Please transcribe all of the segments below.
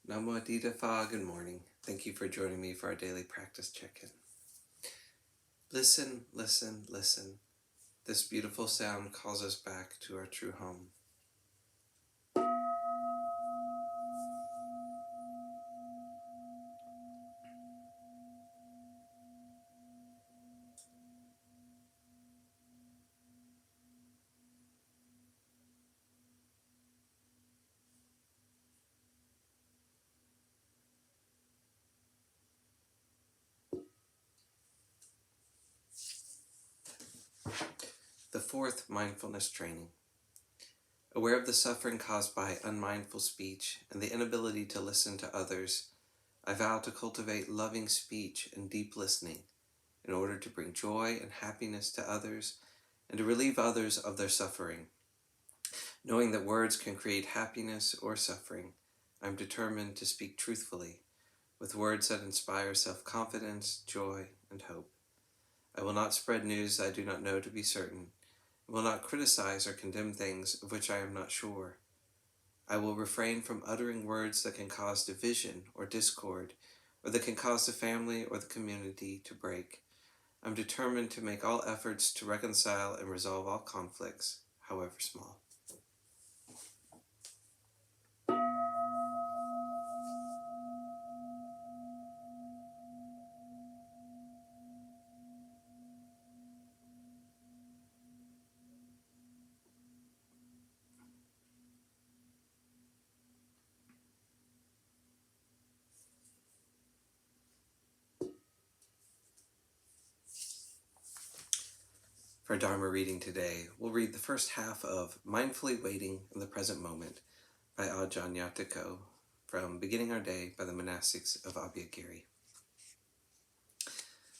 Namo Phat, good morning. Thank you for joining me for our daily practice check-in. Listen, listen, listen. This beautiful sound calls us back to our true home. The fourth mindfulness training. Aware of the suffering caused by unmindful speech and the inability to listen to others, I vow to cultivate loving speech and deep listening in order to bring joy and happiness to others and to relieve others of their suffering. Knowing that words can create happiness or suffering, I am determined to speak truthfully, with words that inspire self-confidence, joy, and hope. I will not spread news I do not know to be certain, and will not criticize or condemn things of which I am not sure. I will refrain from uttering words that can cause division or discord, or that can cause the family or the community to break. I am determined to make all efforts to reconcile and resolve all conflicts, however small. For our Dharma reading today, we'll read the first half of Mindfully Waiting in the Present Moment by Ajahn Yatiko from Beginning Our Day by the Monastics of Abhayagiri.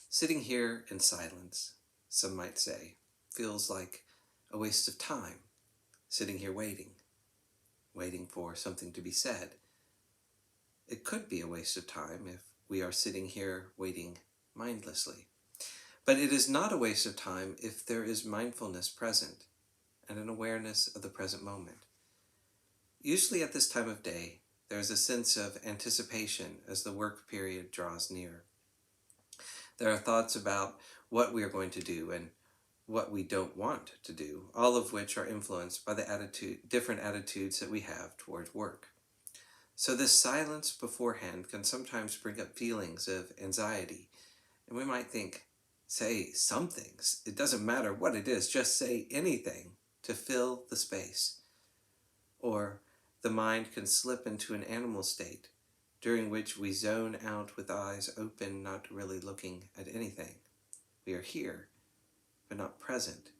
Sitting here in silence, some might say, feels like a waste of time. Sitting here waiting for something to be said. It could be a waste of time if we are sitting here waiting mindlessly. But it is not a waste of time if there is mindfulness present and an awareness of the present moment. Usually at this time of day, there is a sense of anticipation as the work period draws near. There are thoughts about what we are going to do and what we don't want to do, all of which are influenced by the different attitudes that we have towards work. So this silence beforehand can sometimes bring up feelings of anxiety, and we might think, say something. It doesn't matter what it is, just say anything to fill the space. Or the mind can slip into an animal state, during which we zone out with eyes open, not really looking at anything. We are here, but not present.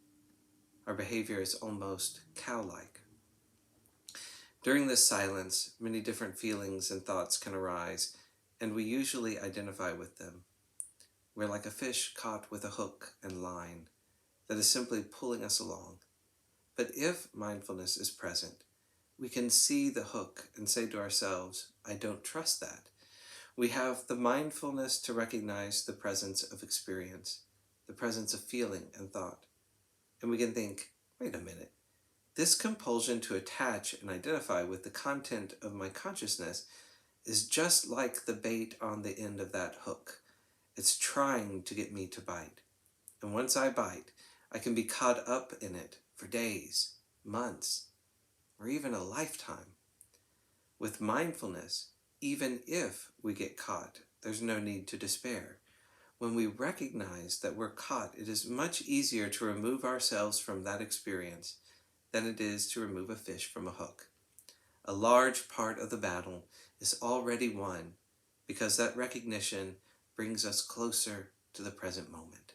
Our behavior is almost cow-like. During this silence, many different feelings and thoughts can arise, and we usually identify with them. We're like a fish caught with a hook and line that is simply pulling us along. But if mindfulness is present, we can see the hook and say to ourselves, I don't trust that. We have the mindfulness to recognize the presence of experience, the presence of feeling and thought. And we can think, wait a minute, this compulsion to attach and identify with the content of my consciousness is just like the bait on the end of that hook. It's trying to get me to bite. And once I bite, I can be caught up in it for days, months, or even a lifetime. With mindfulness, even if we get caught, there's no need to despair. When we recognize that we're caught, it is much easier to remove ourselves from that experience than it is to remove a fish from a hook. A large part of the battle is already won because that recognition brings us closer to the present moment.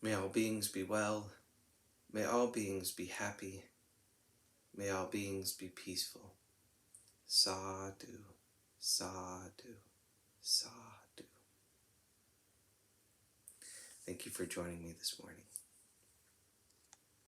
May all beings be well. May all beings be happy. May all beings be peaceful. Sadhu, sadhu, sadhu. Thank you for joining me this morning.